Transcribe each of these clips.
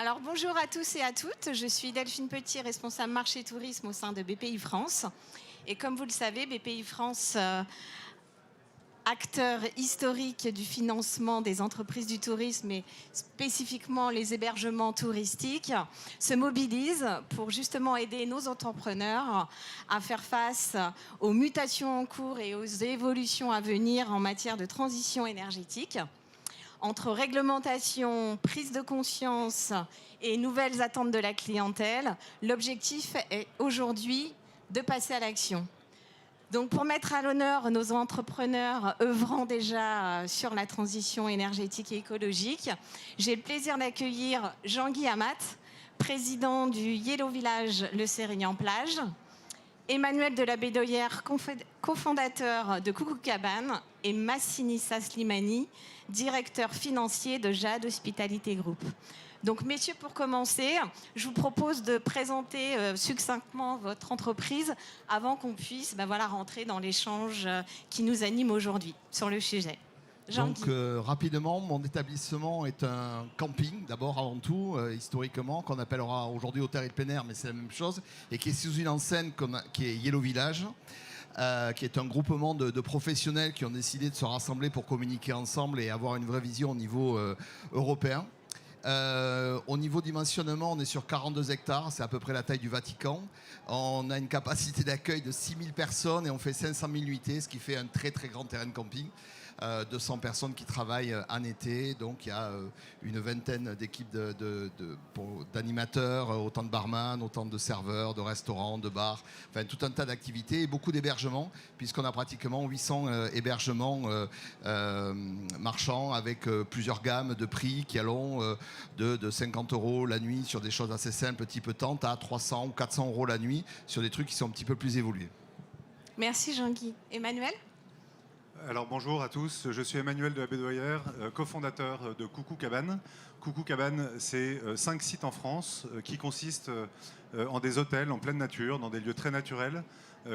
Alors bonjour à tous et à toutes, je suis Delphine Petit, responsable marché tourisme au sein de BPI France. Et comme vous le savez, BPI France, acteur historique du financement des entreprises du tourisme et spécifiquement les hébergements touristiques, se mobilise pour justement aider nos entrepreneurs à faire face aux mutations en cours et aux évolutions à venir en matière de transition énergétique. Entre réglementation, prise de conscience et nouvelles attentes de la clientèle, l'objectif est aujourd'hui de passer à l'action. Donc pour mettre à l'honneur nos entrepreneurs œuvrant déjà sur la transition énergétique et écologique, j'ai le plaisir d'accueillir Jean-Guy Amat, président du Yellow Village Le Sérignan-Plage, Emmanuel de la Bédoyère, cofondateur de Coucou Cabane, et Massinissa Slimani, directeur financier de Jade Hospitality Group. Donc, messieurs, pour commencer, je vous propose de présenter succinctement votre entreprise avant qu'on puisse rentrer dans l'échange qui nous anime aujourd'hui sur le sujet. Donc rapidement, mon établissement est un camping, d'abord avant tout, historiquement, qu'on appellera aujourd'hui hôtel et plein air, mais c'est la même chose, et qui est sous une enseigne qui est Yellow Village, qui est un groupement de professionnels qui ont décidé de se rassembler pour communiquer ensemble et avoir une vraie vision au niveau européen. Au niveau dimensionnement, on est sur 42 hectares, c'est à peu près la taille du Vatican. On a une capacité d'accueil de 6000 personnes et on fait 500 000 nuitées, ce qui fait un très très grand terrain de camping. 200 personnes qui travaillent en été, donc il y a une vingtaine d'équipes d'animateurs, autant de barman, autant de serveurs, de restaurants, de bars, enfin tout un tas d'activités et beaucoup d'hébergements, puisqu'on a pratiquement 800 hébergements marchands avec plusieurs gammes de prix qui allont de 50 € la nuit sur des choses assez simples, type tente, à 300 ou 400 € la nuit sur des trucs qui sont un petit peu plus évolués. Merci Jean-Guy. Emmanuel ? Alors bonjour à tous, je suis Emmanuel de la Bédoyère, cofondateur de Coucou Cabane. Coucou Cabane, c'est 5 sites en France qui consistent en des hôtels en pleine nature, dans des lieux très naturels,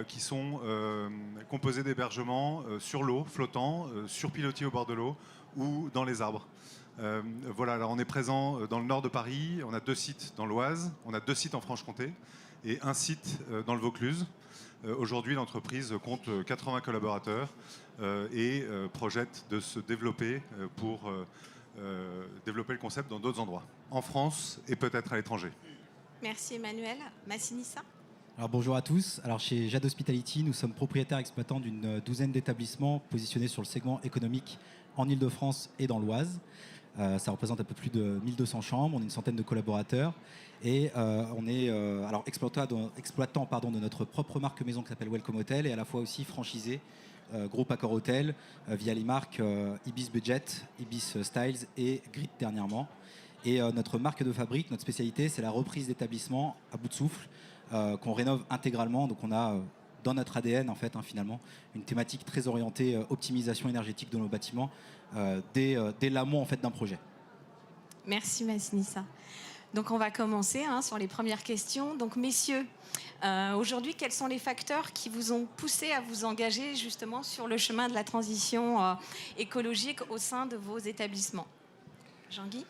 qui sont composés d'hébergements sur l'eau, flottants, sur pilotis au bord de l'eau ou dans les arbres. Voilà, alors on est présent dans le nord de Paris, on a 2 sites dans l'Oise, on a 2 sites en Franche-Comté et 1 site dans le Vaucluse. Aujourd'hui, l'entreprise compte 80 collaborateurs et projette de se développer pour développer le concept dans d'autres endroits, en France et peut-être à l'étranger. Merci Emmanuel. Massinissa ? Alors bonjour à tous. Alors chez Jade Hospitality, nous sommes propriétaires exploitants d'une douzaine d'établissements positionnés sur le segment économique en Ile-de-France et dans l'Oise. Ça représente un peu plus de 1200 chambres, on est une centaine de collaborateurs et on est exploitant de notre propre marque maison qui s'appelle Welcome Hotel et à la fois aussi franchisé groupe Accor Hotel via les marques Ibis Budget, Ibis Styles et Grit dernièrement. Et notre marque de fabrique, notre spécialité, c'est la reprise d'établissements à bout de souffle qu'on rénove intégralement. Donc on a dans notre ADN finalement une thématique très orientée optimisation énergétique de nos bâtiments dès l'amont d'un projet. Merci Massinissa. Donc on va commencer sur les premières questions. Donc messieurs, aujourd'hui quels sont les facteurs qui vous ont poussé à vous engager justement sur le chemin de la transition écologique au sein de vos établissements ? Jean-Guy ?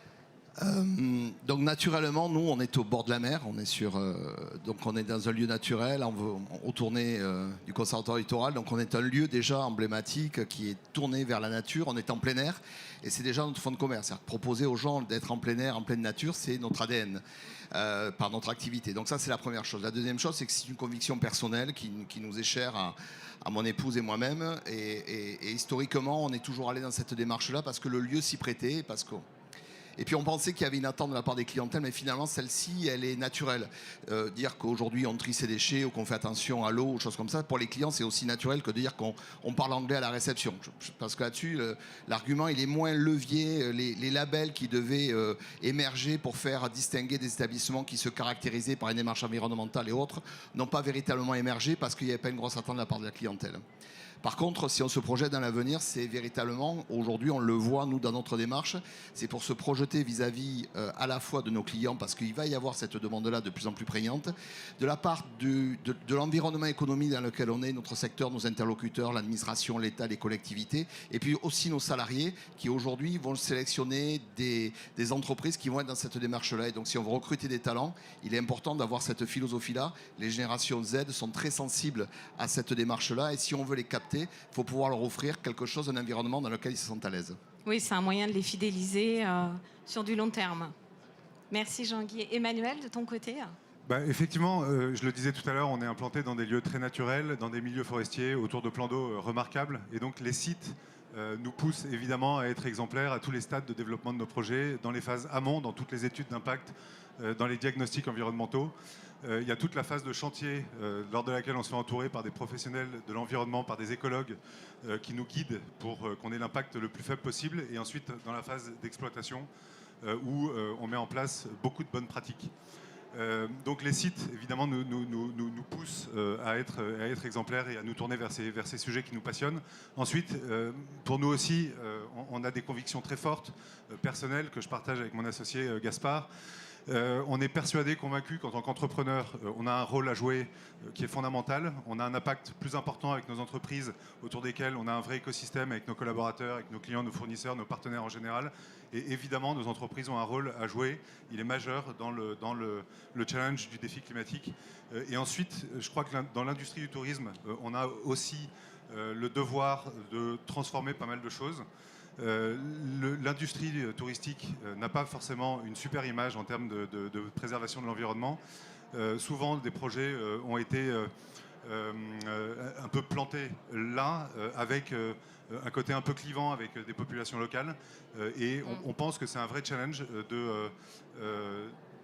Donc naturellement, nous, on est au bord de la mer, on est dans un lieu naturel, on tournait du conservatoire littoral, donc on est un lieu déjà emblématique qui est tourné vers la nature, on est en plein air, et c'est déjà notre fond de commerce. C'est-à-dire proposer aux gens d'être en plein air, en pleine nature, c'est notre ADN, par notre activité. Donc ça, c'est la première chose. La deuxième chose, c'est que c'est une conviction personnelle qui nous est chère à mon épouse et moi-même, et historiquement, on est toujours allé dans cette démarche-là parce que le lieu s'y prêtait, et puis on pensait qu'il y avait une attente de la part des clientèles, mais finalement celle-ci, elle est naturelle. Dire qu'aujourd'hui on trie ses déchets ou qu'on fait attention à l'eau ou choses comme ça, pour les clients c'est aussi naturel que de dire qu'on parle anglais à la réception. Parce que là-dessus, l'argument il est moins levier. Les labels qui devaient émerger pour faire distinguer des établissements qui se caractérisaient par une démarche environnementale et autres n'ont pas véritablement émergé parce qu'il n'y avait pas une grosse attente de la part de la clientèle. Par contre, si on se projette dans l'avenir, c'est véritablement, aujourd'hui, on le voit, nous, dans notre démarche, c'est pour se projeter vis-à-vis à la fois de nos clients, parce qu'il va y avoir cette demande-là de plus en plus prégnante, de la part de l'environnement économique dans lequel on est, notre secteur, nos interlocuteurs, l'administration, l'État, les collectivités, et puis aussi nos salariés qui, aujourd'hui, vont sélectionner des entreprises qui vont être dans cette démarche-là. Et donc, si on veut recruter des talents, il est important d'avoir cette philosophie-là. Les générations Z sont très sensibles à cette démarche-là, et si on veut les capter, il faut pouvoir leur offrir quelque chose, un environnement dans lequel ils se sentent à l'aise. Oui, c'est un moyen de les fidéliser sur du long terme. Merci Jean-Guy. Emmanuel, de ton côté? Effectivement, je le disais tout à l'heure, on est implanté dans des lieux très naturels, dans des milieux forestiers, autour de plans d'eau remarquables. Et donc les sites nous poussent évidemment à être exemplaires à tous les stades de développement de nos projets, dans les phases amont, dans toutes les études d'impact, dans les diagnostics environnementaux. Il y a toute la phase de chantier lors de laquelle on se fait entourer par des professionnels de l'environnement, par des écologues qui nous guident pour qu'on ait l'impact le plus faible possible. Et ensuite, dans la phase d'exploitation où on met en place beaucoup de bonnes pratiques. Donc les sites, évidemment, nous poussent à être exemplaires et à nous tourner vers ces sujets qui nous passionnent. Ensuite, pour nous aussi, on a des convictions très fortes, personnelles, que je partage avec mon associé Gaspard. On est persuadé, convaincu qu'en tant qu'entrepreneur, on a un rôle à jouer qui est fondamental. On a un impact plus important avec nos entreprises autour desquelles on a un vrai écosystème avec nos collaborateurs, avec nos clients, nos fournisseurs, nos partenaires en général. Et évidemment, nos entreprises ont un rôle à jouer. Il est majeur dans le challenge du défi climatique. Et ensuite, je crois que dans l'industrie du tourisme, on a aussi le devoir de transformer pas mal de choses. L'industrie touristique n'a pas forcément une super image en termes de préservation de l'environnement. Souvent, des projets ont été un peu plantés là, avec un côté un peu clivant avec des populations locales. Et on pense que c'est un vrai challenge de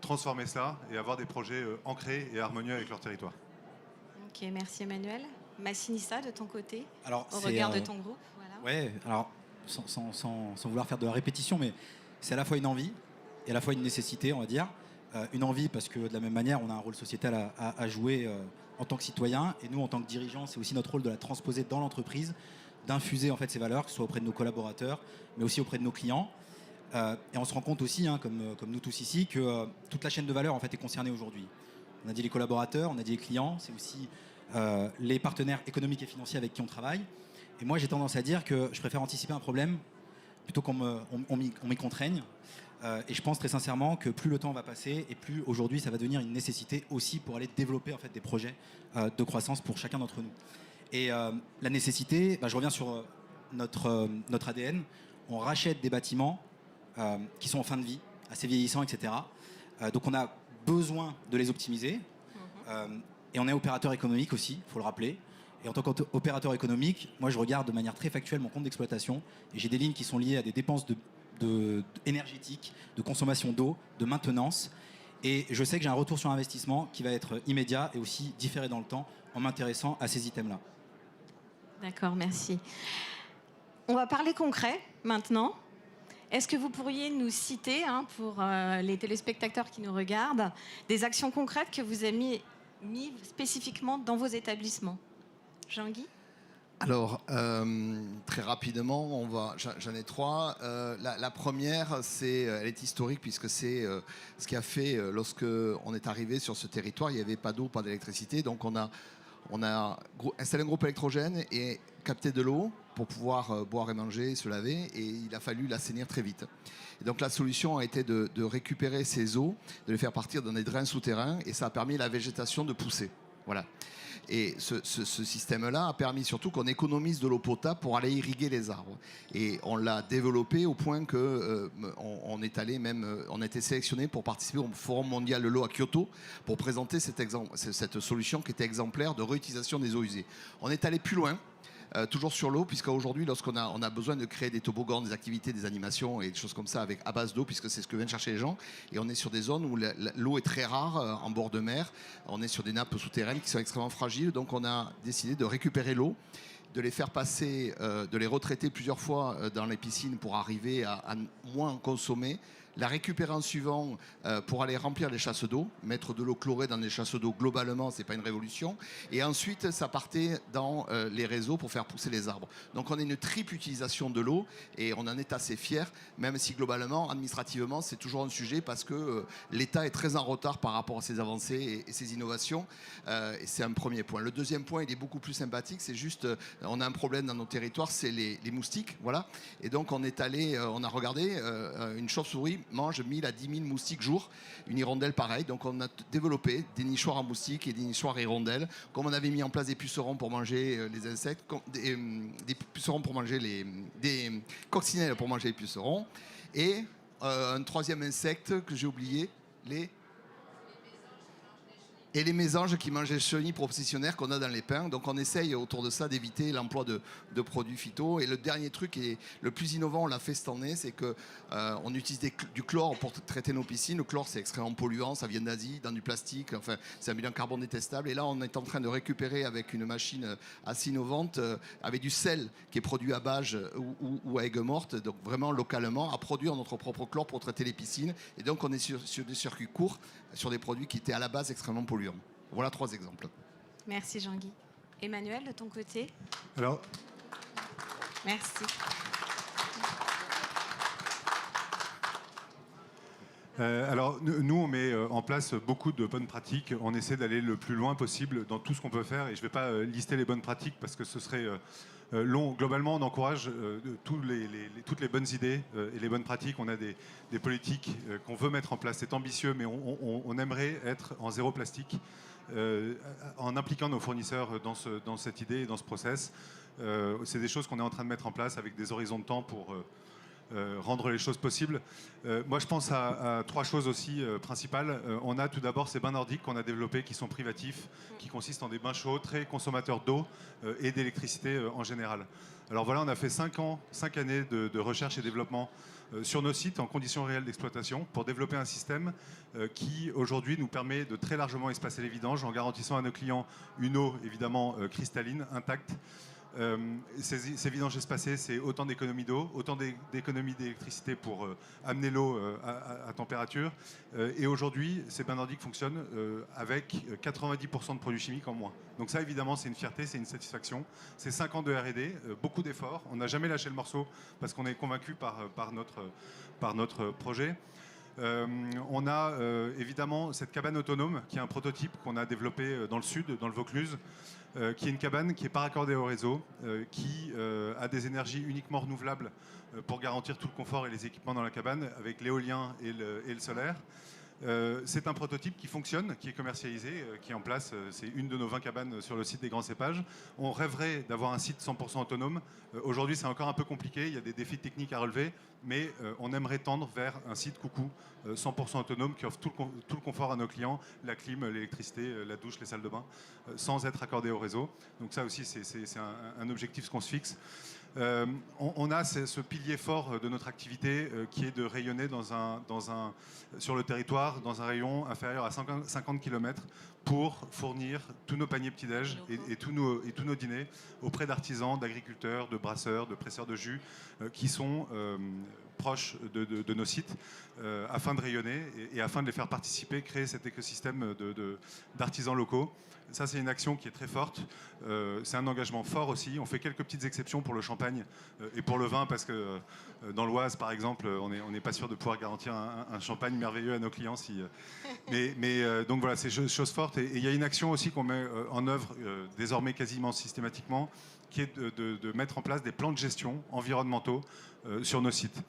transformer ça et avoir des projets ancrés et harmonieux avec leur territoire. Ok, merci Emmanuel. Massinissa, de ton côté, Alors, au regard de ton groupe, voilà. Ouais, alors sans vouloir faire de la répétition, mais c'est à la fois une envie et à la fois une nécessité, on va dire. Une envie parce que de la même manière, on a un rôle sociétal à jouer en tant que citoyen, et nous, en tant que dirigeants, c'est aussi notre rôle de la transposer dans l'entreprise, d'infuser en fait ces valeurs, que ce soit auprès de nos collaborateurs, mais aussi auprès de nos clients. Et on se rend compte aussi, comme nous tous ici, que toute la chaîne de valeur en fait est concernée aujourd'hui. On a dit les collaborateurs, on a dit les clients, c'est aussi les partenaires économiques et financiers avec qui on travaille. Et moi, j'ai tendance à dire que je préfère anticiper un problème plutôt qu'on m'y contraigne. Et je pense très sincèrement que plus le temps va passer et plus aujourd'hui ça va devenir une nécessité aussi pour aller développer en fait des projets de croissance pour chacun d'entre nous. Et la nécessité, je reviens sur notre ADN. On rachète des bâtiments qui sont en fin de vie, assez vieillissants, etc. Donc on a besoin de les optimiser. Et on est opérateur économique aussi, il faut le rappeler. Et en tant qu'opérateur économique, moi je regarde de manière très factuelle mon compte d'exploitation et j'ai des lignes qui sont liées à des dépenses énergétiques, de consommation d'eau, de maintenance. Et je sais que j'ai un retour sur investissement qui va être immédiat et aussi différé dans le temps en m'intéressant à ces items-là. D'accord, merci. On va parler concret maintenant. Est-ce que vous pourriez nous citer, pour les téléspectateurs qui nous regardent, des actions concrètes que vous avez mis spécifiquement dans vos établissements? Jean-Guy? Alors, très rapidement, j'en ai trois. La première, elle est historique puisque c'est ce qui a fait, lorsque on est arrivé sur ce territoire, il n'y avait pas d'eau, pas d'électricité. Donc on a installé un groupe électrogène et capté de l'eau pour pouvoir boire et manger, se laver. Et il a fallu l'assainir très vite. Et donc la solution a été de récupérer ces eaux, de les faire partir dans des drains souterrains. Et ça a permis à la végétation de pousser. Voilà. Et ce système-là a permis surtout qu'on économise de l'eau potable pour aller irriguer les arbres. Et on l'a développé au point que on a été sélectionné pour participer au Forum mondial de l'eau à Kyoto pour présenter cette solution qui était exemplaire de réutilisation des eaux usées. On est allé plus loin. Toujours sur l'eau, puisqu'aujourd'hui, lorsqu'on a besoin de créer des toboggans, des activités, des animations et des choses comme ça à base d'eau, puisque c'est ce que viennent chercher les gens, et on est sur des zones où l'eau est très rare, en bord de mer, on est sur des nappes souterraines qui sont extrêmement fragiles, donc on a décidé de récupérer l'eau, de les faire passer, de les retraiter plusieurs fois dans les piscines pour arriver à moins en consommer, la récupérer en suivant pour aller remplir les chasses d'eau. Mettre de l'eau chlorée dans les chasses d'eau, globalement, c'est pas une révolution. Et ensuite, ça partait dans les réseaux pour faire pousser les arbres. Donc on a une triple utilisation de l'eau et on en est assez fiers, même si globalement, administrativement, c'est toujours un sujet parce que l'État est très en retard par rapport à ces avancées et ces innovations. Et c'est un premier point. Le deuxième point, il est beaucoup plus sympathique, c'est juste, on a un problème dans nos territoires, c'est les moustiques, voilà. Et donc on est allé, on a regardé, une chauve-souris mange 1000 à 10 000 moustiques jour, une hirondelle pareil. Donc on a développé des nichoirs à moustiques et des nichoirs à hirondelles. Comme on avait mis en place des pucerons pour manger les insectes, des pucerons pour manger des coccinelles pour manger les pucerons. Et un troisième insecte que j'ai oublié, et les mésanges qui mangent les chenilles processionnaires qu'on a dans les pins. Donc on essaye autour de ça d'éviter l'emploi de produits phyto. Et le dernier truc, et le plus innovant, on l'a fait cette année, c'est qu'on utilise du chlore pour traiter nos piscines. Le chlore, c'est extrêmement polluant, ça vient d'Asie, dans du plastique, enfin c'est un bilan carbone détestable. Et là, on est en train de récupérer avec une machine assez innovante, avec du sel qui est produit à Bages ou à Aigues-Mortes, donc vraiment localement, à produire notre propre chlore pour traiter les piscines. Et donc on est sur des circuits courts, sur des produits qui étaient à la base extrêmement polluants. Voilà 3 exemples. Merci Jean-Guy. Emmanuel, de ton côté? Alors, Merci. Nous, on met en place beaucoup de bonnes pratiques. On essaie d'aller le plus loin possible dans tout ce qu'on peut faire. Et je ne vais pas lister les bonnes pratiques parce que ce serait long. Globalement, on encourage toutes les bonnes idées et les bonnes pratiques. On a des politiques qu'on veut mettre en place. C'est ambitieux, mais on aimerait être en zéro plastique en impliquant nos fournisseurs dans cette idée et dans ce process. C'est des choses qu'on est en train de mettre en place avec des horizons de temps pour rendre les choses possibles. Moi, je pense à 3 choses aussi principales. On a tout d'abord ces bains nordiques qu'on a développés, qui sont privatifs, qui consistent en des bains chauds, très consommateurs d'eau et d'électricité en général. Alors voilà, on a fait 5 années de recherche et développement sur nos sites en conditions réelles d'exploitation pour développer un système qui aujourd'hui nous permet de très largement espacer les vidanges en garantissant à nos clients une eau évidemment cristalline, intacte. Ces vidanges espacées, c'est autant d'économies d'eau, autant d'économies d'électricité pour amener l'eau à température. Et aujourd'hui, ces bains nordiques fonctionnent avec 90% de produits chimiques en moins. Donc ça, évidemment, c'est une fierté, c'est une satisfaction. C'est 5 ans de R&D, beaucoup d'efforts. On n'a jamais lâché le morceau parce qu'on est convaincu par notre projet. On a évidemment cette cabane autonome qui est un prototype qu'on a développé dans le sud, dans le Vaucluse, qui est une cabane qui n'est pas raccordée au réseau, qui a des énergies uniquement renouvelables pour garantir tout le confort et les équipements dans la cabane avec l'éolien et le solaire. C'est un prototype qui fonctionne, qui est commercialisé, qui est en place. C'est une de nos 20 cabanes sur le site des Grands Cépages. On rêverait d'avoir un site 100% autonome. Aujourd'hui, c'est encore un peu compliqué. Il y a des défis techniques à relever. Mais on aimerait tendre vers un site coucou 100% autonome qui offre tout le confort à nos clients, la clim, l'électricité, la douche, les salles de bain, sans être accordé au réseau. Donc ça aussi, c'est un objectif qu'on se fixe. On a ce pilier fort de notre activité qui est de rayonner sur le territoire dans un rayon inférieur à 50 km pour fournir tous nos paniers petit-déj et tous nos dîners auprès d'artisans, d'agriculteurs, de brasseurs, de presseurs de jus qui sont proches de nos sites afin de rayonner et afin de les faire participer, créer cet écosystème d'artisans locaux. Ça, c'est une action qui est très forte. C'est un engagement fort aussi. On fait quelques petites exceptions pour le champagne et pour le vin parce que dans l'Oise, par exemple, on n'est pas sûr de pouvoir garantir un champagne merveilleux à nos clients. Donc voilà, c'est chose forte. Et il y a une action aussi qu'on met en œuvre désormais quasiment systématiquement, qui est de mettre en place des plans de gestion environnementaux sur nos sites.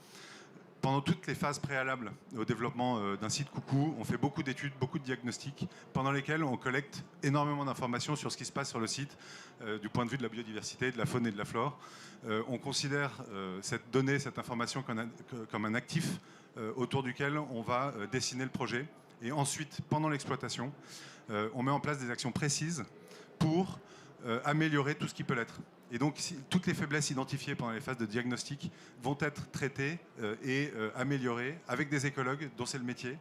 Pendant toutes les phases préalables au développement d'un site coucou, on fait beaucoup d'études, beaucoup de diagnostics, pendant lesquels on collecte énormément d'informations sur ce qui se passe sur le site, du point de vue de la biodiversité, de la faune et de la flore. On considère cette donnée, cette information comme un actif autour duquel on va dessiner le projet. Et ensuite, pendant l'exploitation, on met en place des actions précises pour améliorer tout ce qui peut l'être. Et donc, toutes les faiblesses identifiées pendant les phases de diagnostic vont être traitées et améliorées avec des écologues dont c'est le métier,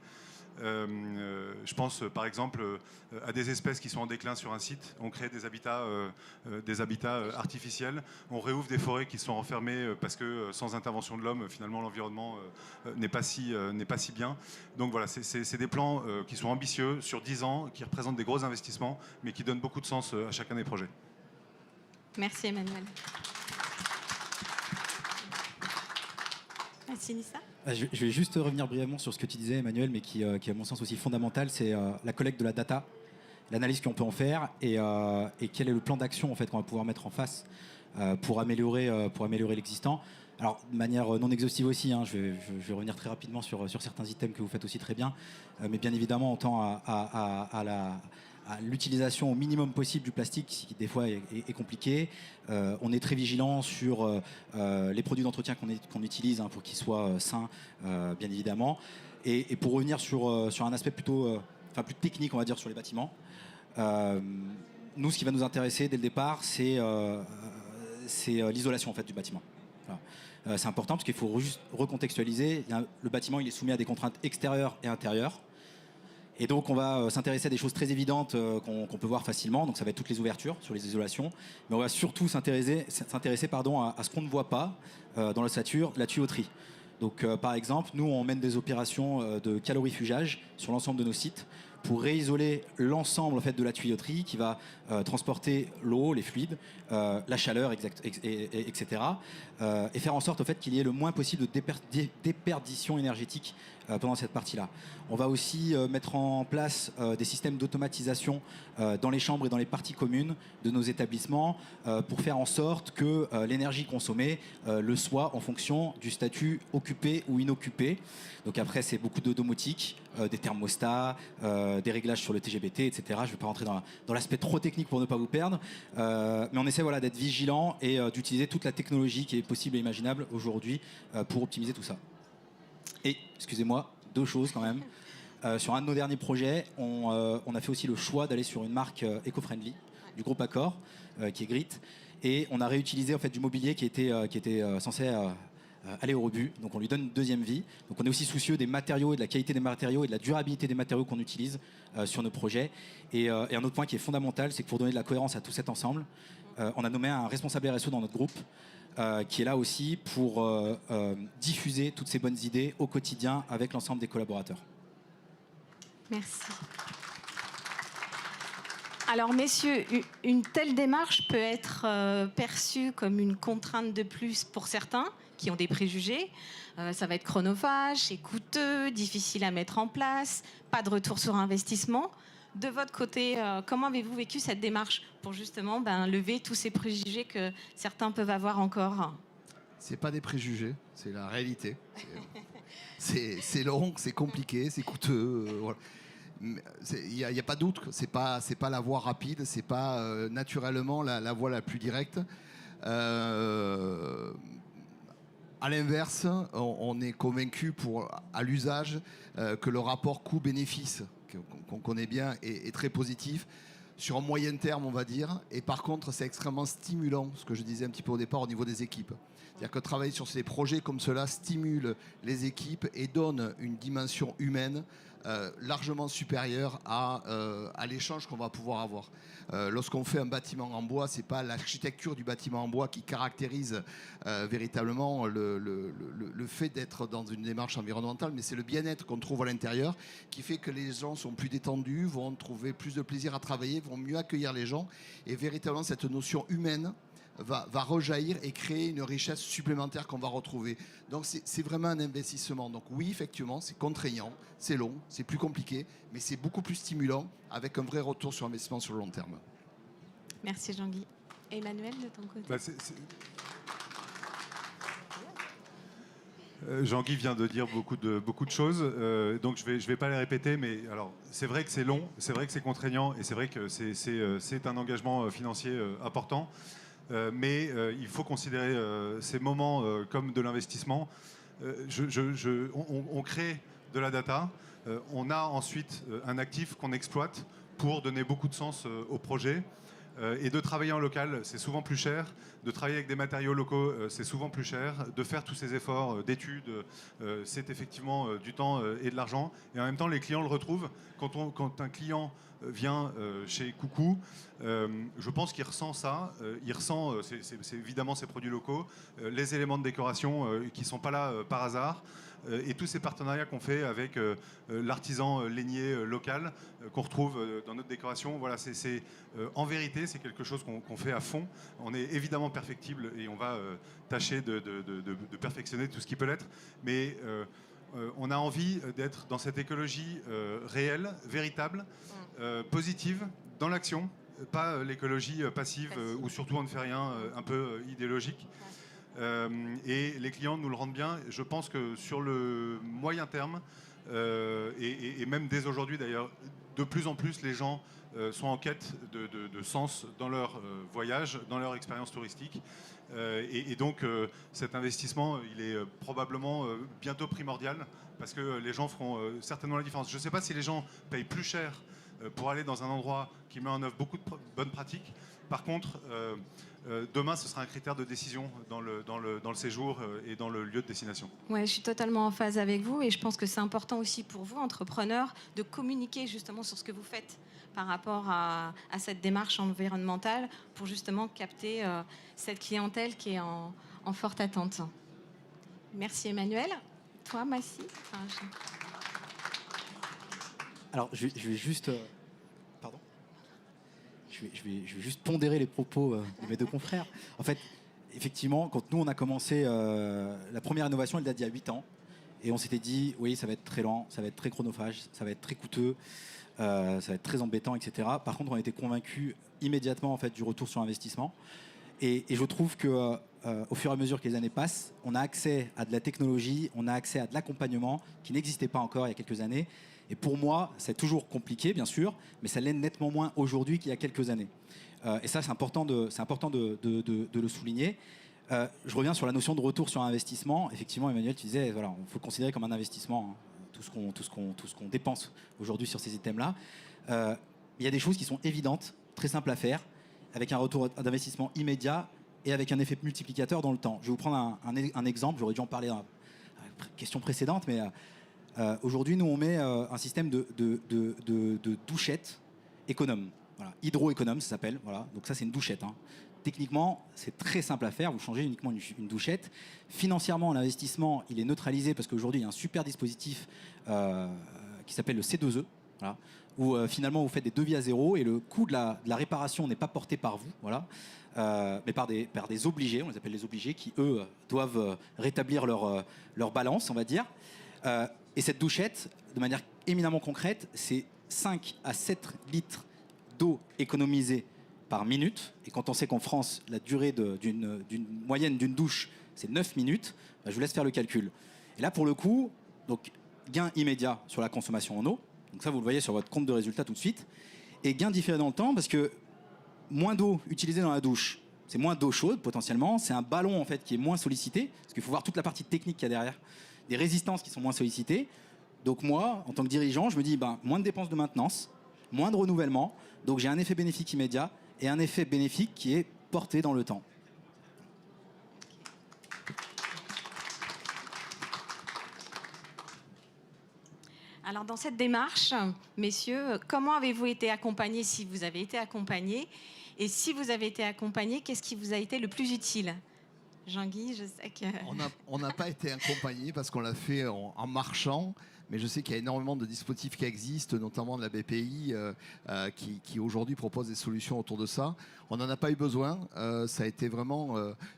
Je pense par exemple à des espèces qui sont en déclin sur un site. On crée des habitats artificiels. On réouvre des forêts qui sont enfermées parce que sans intervention de l'homme, finalement, l'environnement n'est pas si bien. Donc voilà, c'est des plans qui sont ambitieux sur 10 ans, qui représentent des gros investissements, mais qui donnent beaucoup de sens à chacun des projets. Merci Emmanuel. Merci Nissa. Je vais juste revenir brièvement sur ce que tu disais, Emmanuel, mais qui est à mon sens aussi fondamental, c'est la collecte de la data, l'analyse qu'on peut en faire et quel est le plan d'action en fait, qu'on va pouvoir mettre en face pour améliorer l'existant. Alors, de manière non exhaustive aussi, hein, je vais revenir très rapidement sur certains items que vous faites aussi très bien, mais bien évidemment, on tend à l'utilisation au minimum possible du plastique, qui des fois est compliqué. On est très vigilant sur les produits d'entretien qu'on utilise pour qu'ils soient sains, bien évidemment. Et pour revenir sur un aspect plutôt, plus technique, on va dire, sur les bâtiments, nous, ce qui va nous intéresser dès le départ, c'est l'isolation en fait, du bâtiment. Voilà. C'est important parce qu'il faut juste recontextualiser. Le bâtiment, il est soumis à des contraintes extérieures et intérieures. Et donc, on va s'intéresser à des choses très évidentes qu'on peut voir facilement. Donc, ça va être toutes les ouvertures sur les isolations. Mais on va surtout s'intéresser à ce qu'on ne voit pas dans l'ossature, la tuyauterie. Donc, par exemple, nous, on mène des opérations de calorifugage sur l'ensemble de nos sites pour réisoler l'ensemble en fait, de la tuyauterie qui va transporter l'eau, les fluides, la chaleur, etc. Et faire en sorte en fait, qu'il y ait le moins possible de déperdition énergétique pendant cette partie-là. On va aussi mettre en place des systèmes d'automatisation dans les chambres et dans les parties communes de nos établissements pour faire en sorte que l'énergie consommée le soit en fonction du statut occupé ou inoccupé. Donc après, c'est beaucoup de domotique, des thermostats, des réglages sur le TGBT, etc. Je ne vais pas rentrer dans l'aspect trop technique pour ne pas vous perdre. Mais on essaie d'être vigilant et d'utiliser toute la technologie qui est possible et imaginable aujourd'hui pour optimiser tout ça. Et, excusez-moi, 2 choses quand même. Sur un de nos derniers projets, on a fait aussi le choix d'aller sur une marque éco-friendly du groupe Accor, qui est Grit. Et on a réutilisé en fait, du mobilier qui était censé aller au rebut. Donc on lui donne une deuxième vie. Donc on est aussi soucieux des matériaux et de la qualité des matériaux et de la durabilité des matériaux qu'on utilise sur nos projets. Et un autre point qui est fondamental, c'est que pour donner de la cohérence à tout cet ensemble, on a nommé un responsable RSE dans notre groupe qui est là aussi pour diffuser toutes ces bonnes idées au quotidien avec l'ensemble des collaborateurs. Merci. Alors, messieurs, une telle démarche peut être perçue comme une contrainte de plus pour certains qui ont des préjugés. Ça va être chronophage, c'est coûteux, difficile à mettre en place, pas de retour sur investissement. De votre côté, comment avez-vous vécu cette démarche pour justement lever tous ces préjugés que certains peuvent avoir encore ? C'est pas des préjugés, c'est la réalité. C'est long, c'est compliqué, c'est coûteux. Voilà. Il n'y a pas de doute, c'est pas la voie rapide, c'est pas naturellement la voie la plus directe. À l'inverse, on est convaincu à l'usage que le rapport coût-bénéfice qu'on connaît bien est très positif sur un moyen terme, on va dire. Et par contre, c'est extrêmement stimulant, ce que je disais un petit peu au départ au niveau des équipes. C'est-à-dire que travailler sur ces projets comme cela stimule les équipes et donne une dimension humaine largement supérieure à l'échange qu'on va pouvoir avoir. Lorsqu'on fait un bâtiment en bois, c'est pas l'architecture du bâtiment en bois qui caractérise véritablement le fait d'être dans une démarche environnementale, mais c'est le bien-être qu'on trouve à l'intérieur qui fait que les gens sont plus détendus, vont trouver plus de plaisir à travailler, vont mieux accueillir les gens, et véritablement cette notion humaine va rejaillir et créer une richesse supplémentaire qu'on va retrouver. Donc c'est vraiment un investissement. Donc oui, effectivement, c'est contraignant, c'est long, c'est plus compliqué, mais c'est beaucoup plus stimulant avec un vrai retour sur investissement sur le long terme. Merci Jean-Guy. Emmanuel, de ton côté. Jean-Guy vient de dire beaucoup de choses, donc je vais pas les répéter, mais alors c'est vrai que c'est long, c'est vrai que c'est contraignant, et c'est vrai que c'est un engagement financier important. Mais il faut considérer ces moments comme de l'investissement. On crée de la data, on a ensuite un actif qu'on exploite pour donner beaucoup de sens au projet. Et de travailler en local, c'est souvent plus cher. De travailler avec des matériaux locaux, c'est souvent plus cher. De faire tous ces efforts d'études, c'est effectivement du temps et de l'argent. Et en même temps, les clients le retrouvent. Quand un client vient chez Coucou, je pense qu'il ressent ça. Il ressent, c'est évidemment ces produits locaux, les éléments de décoration qui ne sont pas là par hasard. Et tous ces partenariats qu'on fait avec l'artisan lainier local qu'on retrouve dans notre décoration, voilà, en vérité, c'est quelque chose qu'on fait à fond. On est évidemment perfectible et on va tâcher de perfectionner tout ce qui peut l'être. Mais on a envie d'être dans cette écologie réelle, véritable, positive, dans l'action, pas l'écologie passive où surtout on ne fait rien, un peu idéologique. Et les clients nous le rendent bien. Je pense que sur le moyen terme, et même dès aujourd'hui d'ailleurs, de plus en plus les gens sont en quête de sens dans leur voyage, dans leur expérience touristique. Et donc cet investissement, il est probablement bientôt primordial parce que les gens feront certainement la différence. Je ne sais pas si les gens payent plus cher pour aller dans un endroit qui met en œuvre beaucoup de bonnes pratiques. Par contre, demain, ce sera un critère de décision dans le séjour et dans le lieu de destination. Ouais, je suis totalement en phase avec vous et je pense que c'est important aussi pour vous, entrepreneurs, de communiquer justement sur ce que vous faites par rapport à cette démarche environnementale pour justement capter cette clientèle qui est en forte attente. Merci Emmanuel. Toi, Massy. Alors, je vais juste... pardon. Je vais juste pondérer les propos de mes deux confrères. En fait, effectivement, quand nous, on a commencé, la première innovation, elle date d'il y a 8 ans. Et on s'était dit, oui, ça va être très lent, ça va être très chronophage, ça va être très coûteux, ça va être très embêtant, etc. Par contre, on était convaincus immédiatement en fait, du retour sur investissement. Et je trouve que au fur et à mesure que les années passent, on a accès à de la technologie, on a accès à de l'accompagnement qui n'existait pas encore il y a quelques années. Et pour moi, c'est toujours compliqué, bien sûr, mais ça l'est nettement moins aujourd'hui qu'il y a quelques années. Et ça, c'est important de le souligner. Je reviens sur la notion de retour sur investissement. Effectivement, Emmanuel, tu disais, voilà, on faut le considérer comme un investissement, hein, tout ce qu'on dépense aujourd'hui sur ces items-là. Il y a des choses qui sont évidentes, très simples à faire, avec un retour d'investissement immédiat et avec un effet multiplicateur dans le temps. Je vais vous prendre un exemple. J'aurais dû en parler dans la question précédente, mais aujourd'hui, nous, on met un système de douchette économe. Voilà. Hydro-économe, ça s'appelle. Voilà. Donc ça, c'est une douchette. Hein. Techniquement, c'est très simple à faire. Vous changez uniquement une douchette. Financièrement, l'investissement, il est neutralisé parce qu'aujourd'hui, il y a un super dispositif qui s'appelle le C2E. Voilà, où finalement, vous faites des devis à zéro et le coût de la réparation n'est pas porté par vous. Voilà. Mais par des obligés, on les appelle les obligés, qui, eux, doivent rétablir leur balance, on va dire. Et cette douchette, de manière éminemment concrète, c'est 5 à 7 litres d'eau économisée par minute. Et quand on sait qu'en France, la durée d'une moyenne d'une douche, c'est 9 minutes, bah, je vous laisse faire le calcul. Et là, pour le coup, donc, gain immédiat sur la consommation en eau. Donc ça, vous le voyez sur votre compte de résultat tout de suite. Et gain différé dans le temps, parce que moins d'eau utilisée dans la douche, c'est moins d'eau chaude potentiellement. C'est un ballon en fait qui est moins sollicité, parce qu'il faut voir toute la partie technique qu'il y a derrière. Des résistances qui sont moins sollicitées. Donc moi, en tant que dirigeant, je me dis moins de dépenses de maintenance, moins de renouvellement. Donc j'ai un effet bénéfique immédiat et un effet bénéfique qui est porté dans le temps. Alors dans cette démarche, messieurs, comment avez-vous été accompagnés, si vous avez été accompagnés? Et si vous avez été accompagnés, qu'est-ce qui vous a été le plus utile? Jean-Guy, je sais que... On n'a pas été accompagné parce qu'on l'a fait en marchant, mais je sais qu'il y a énormément de dispositifs qui existent, notamment de la BPI, qui aujourd'hui propose des solutions autour de ça. On n'en a pas eu besoin. Ça a été vraiment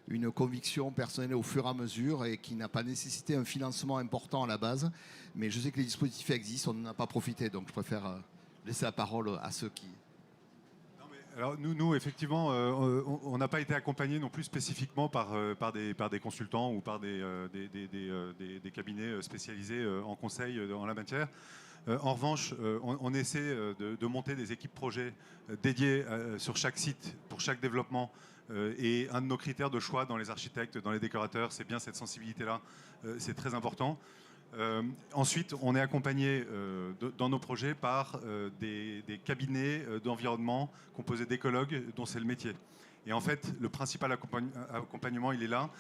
une conviction personnelle au fur et à mesure et qui n'a pas nécessité un financement important à la base. Mais je sais que les dispositifs existent, on n'en a pas profité, donc je préfère laisser la parole à ceux qui... Alors nous effectivement, on n'a pas été accompagnés non plus spécifiquement par des consultants ou par des cabinets spécialisés en conseil en la matière. En revanche, on essaie de monter des équipes projets dédiées sur chaque site, pour chaque développement. Et un de nos critères de choix dans les architectes, dans les décorateurs, c'est bien cette sensibilité-là. C'est très important. Ensuite, on est accompagné dans nos projets par des cabinets d'environnement composés d'écologues dont c'est le métier. Et en fait, le principal accompagnement, il est là.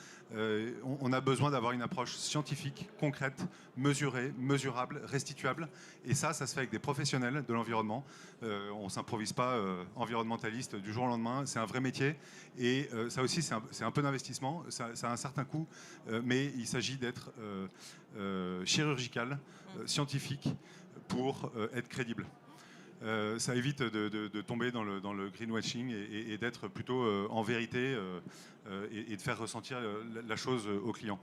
On a besoin d'avoir une approche scientifique, concrète, mesurée, mesurable, restituable. Et ça se fait avec des professionnels de l'environnement. On ne s'improvise pas environnementaliste du jour au lendemain. C'est un vrai métier. Et ça aussi, c'est un peu d'investissement. Ça a un certain coût. Mais il s'agit d'être chirurgical, scientifique, pour être crédible. Ça évite de tomber dans le greenwashing et d'être plutôt en vérité et de faire ressentir la chose aux clients.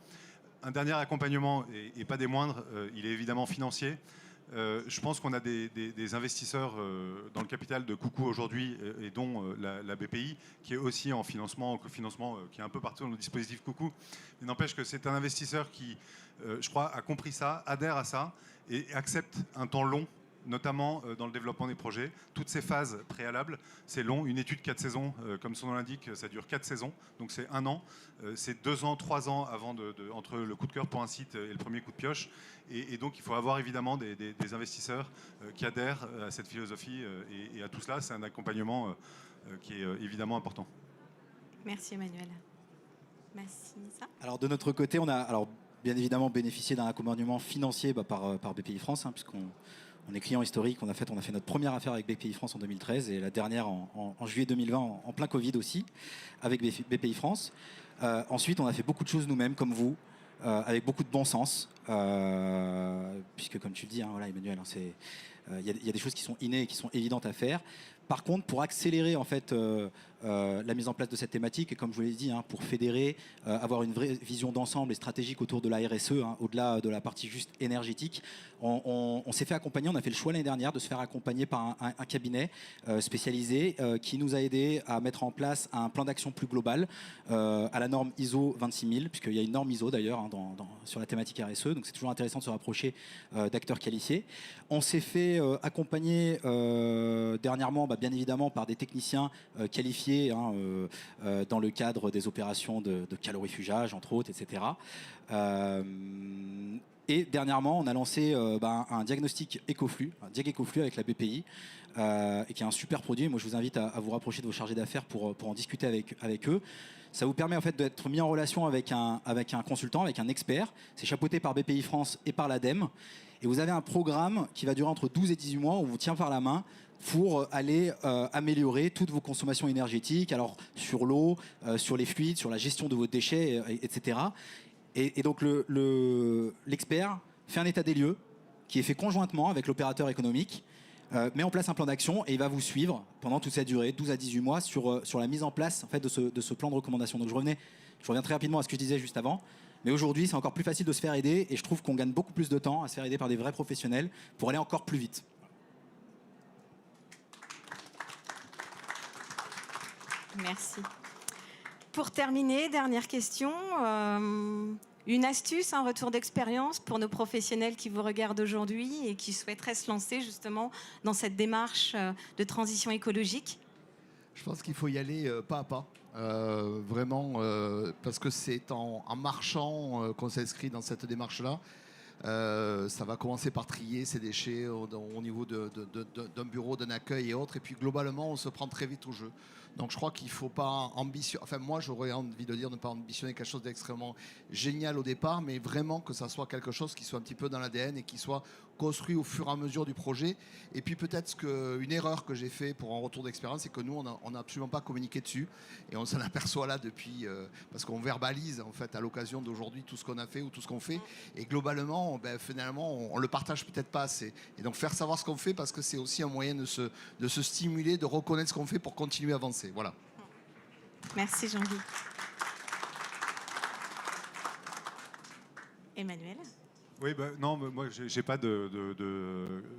Un dernier accompagnement, et pas des moindres, il est évidemment financier. Je pense qu'on a des investisseurs dans le capital de Coucou aujourd'hui, et dont la BPI, qui est aussi en financement, en cofinancement, qui est un peu partout dans le dispositif Coucou. Il n'empêche que c'est un investisseur qui, je crois, a compris ça, adhère à ça et accepte un temps long, notamment dans le développement des projets. Toutes ces phases préalables, c'est long. Une étude 4 saisons, comme son nom l'indique, ça dure 4 saisons, donc c'est 1 an. C'est 2 ans, 3 ans avant entre le coup de cœur pour un site et le premier coup de pioche. Et donc il faut avoir évidemment des investisseurs qui adhèrent à cette philosophie. Et à tout cela, c'est un accompagnement qui est évidemment important. Merci Emmanuel. Merci Nissa. Alors de notre côté, on a bien évidemment bénéficié d'un accompagnement financier par BPI France, puisqu'on est client historique. On a fait notre première affaire avec BPI France en 2013 et la dernière en juillet 2020, en plein Covid aussi, avec BPI France. Ensuite, on a fait beaucoup de choses nous-mêmes, comme vous, avec beaucoup de bon sens, puisque comme tu le dis, voilà, Emmanuel, il y a des choses qui sont innées et qui sont évidentes à faire. Par contre, pour accélérer en fait la mise en place de cette thématique, et comme je vous l'ai dit, pour fédérer, avoir une vraie vision d'ensemble et stratégique autour de la RSE, au-delà de la partie juste énergétique, on s'est fait accompagner, on a fait le choix l'année dernière de se faire accompagner par un cabinet spécialisé qui nous a aidé à mettre en place un plan d'action plus global à la norme ISO 26000, puisqu'il y a une norme ISO d'ailleurs sur la thématique RSE, donc c'est toujours intéressant de se rapprocher d'acteurs qualifiés. On s'est fait accompagner dernièrement, bien évidemment, par des techniciens qualifiés dans le cadre des opérations de calorifugage, entre autres, etc. Et dernièrement, on a lancé un diagnostic Ecoflux, un Diag Ecoflux avec la BPI, et qui est un super produit. Moi, je vous invite à vous rapprocher de vos chargés d'affaires pour en discuter avec eux. Ça vous permet en fait d'être mis en relation avec un consultant, avec un expert. C'est chapeauté par BPI France et par l'ADEME. Et vous avez un programme qui va durer entre 12 et 18 mois où on vous tient par la main pour aller améliorer toutes vos consommations énergétiques, alors sur l'eau, sur les fluides, sur la gestion de vos déchets, etc. Et donc l'expert fait un état des lieux qui est fait conjointement avec l'opérateur économique, met en place un plan d'action et il va vous suivre pendant toute cette durée, 12 à 18 mois, sur la mise en place en fait, de ce plan de recommandation. Donc je reviens très rapidement à ce que je disais juste avant. Mais aujourd'hui, c'est encore plus facile de se faire aider et je trouve qu'on gagne beaucoup plus de temps à se faire aider par des vrais professionnels pour aller encore plus vite. Merci. Pour terminer, dernière question. Une astuce, un retour d'expérience pour nos professionnels qui vous regardent aujourd'hui et qui souhaiteraient se lancer justement dans cette démarche de transition écologique? Je pense qu'il faut y aller pas à pas. Vraiment, parce que c'est en marchant qu'on s'inscrit dans cette démarche-là. Ça va commencer par trier ces déchets au niveau d'un bureau, d'un accueil et autres. Et puis globalement, on se prend très vite au jeu. Donc je crois qu'il ne faut pas ambitionner. Enfin, moi, j'aurais envie de dire ne pas ambitionner quelque chose d'extrêmement génial au départ, mais vraiment que ça soit quelque chose qui soit un petit peu dans l'ADN et qui soit construit au fur et à mesure du projet. Et puis peut-être qu'une erreur que j'ai fait pour un retour d'expérience, c'est que nous, on n'a absolument pas communiqué dessus. Et on s'en aperçoit là depuis, parce qu'on verbalise en fait à l'occasion d'aujourd'hui tout ce qu'on a fait ou tout ce qu'on fait. Et globalement, finalement, on le partage peut-être pas assez. Et donc faire savoir ce qu'on fait, parce que c'est aussi un moyen de se stimuler, de reconnaître ce qu'on fait pour continuer à avancer. Voilà. Merci Jean-Guy. Emmanuel? Oui, non, moi, j'ai pas de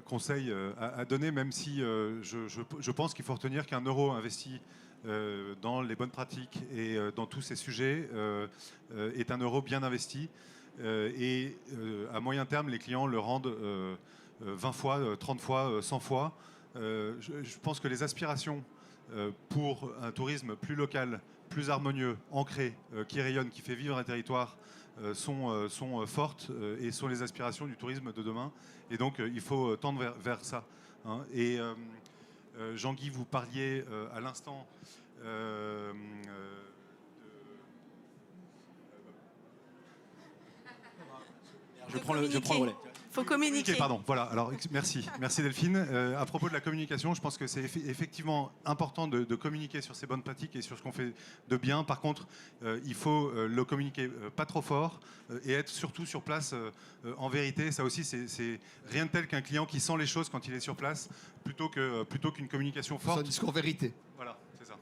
conseils à donner, même si je pense qu'il faut retenir qu'un euro investi dans les bonnes pratiques et dans tous ces sujets est un euro bien investi. Et à moyen terme, les clients le rendent 20 fois, 30 fois, 100 fois. Je pense que les aspirations pour un tourisme plus local, plus harmonieux, ancré, qui rayonne, qui fait vivre un territoire sont fortes et sont les aspirations du tourisme de demain. Et donc, il faut tendre vers ça. Hein. Et Jean-Guy, vous parliez à l'instant Je prends le relais. Il faut communiquer. Pardon, voilà. Alors, merci Delphine. À propos de la communication, je pense que c'est effectivement important de communiquer sur ces bonnes pratiques et sur ce qu'on fait de bien. Par contre, il faut le communiquer pas trop fort et être surtout sur place en vérité. Ça aussi, c'est rien de tel qu'un client qui sent les choses quand il est sur place, plutôt qu'une communication forte. C'est un discours vérité. Voilà, c'est ça.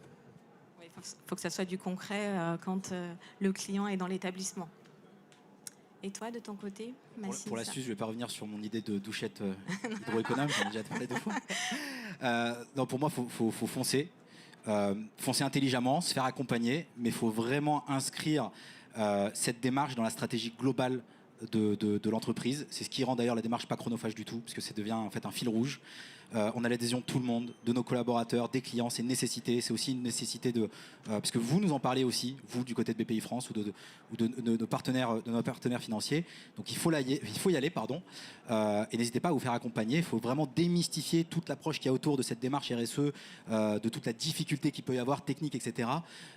Il faut que ça soit du concret quand le client est dans l'établissement. Et toi, de ton côté, Massine? Pour l'astuce, je ne vais pas revenir sur mon idée de douchette hydroéconome, j'en ai déjà parlé 2 fois. Non, pour moi, il faut foncer. Foncer intelligemment, se faire accompagner, mais il faut vraiment inscrire cette démarche dans la stratégie globale de l'entreprise. C'est ce qui rend d'ailleurs la démarche pas chronophage du tout, parce que ça devient en fait un fil rouge. On a l'adhésion de tout le monde, de nos collaborateurs, des clients, c'est une nécessité. C'est aussi une nécessité parce que vous nous en parlez aussi, vous du côté de BPI France ou de nos partenaires financiers. Donc il faut y aller, pardon. Et n'hésitez pas à vous faire accompagner. Il faut vraiment démystifier toute l'approche qu'il y a autour de cette démarche RSE, de toute la difficulté qu'il peut y avoir, technique, etc.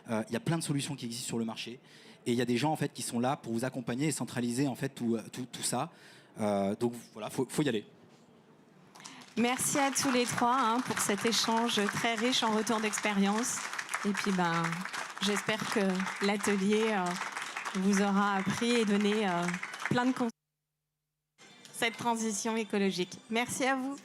Il y a plein de solutions qui existent sur le marché. Et il y a des gens en fait qui sont là pour vous accompagner et centraliser en fait tout ça. Donc voilà, faut y aller. Merci à tous les 3 pour cet échange très riche en retour d'expérience. Et puis, j'espère que l'atelier vous aura appris et donné plein de conseils sur cette transition écologique. Merci à vous.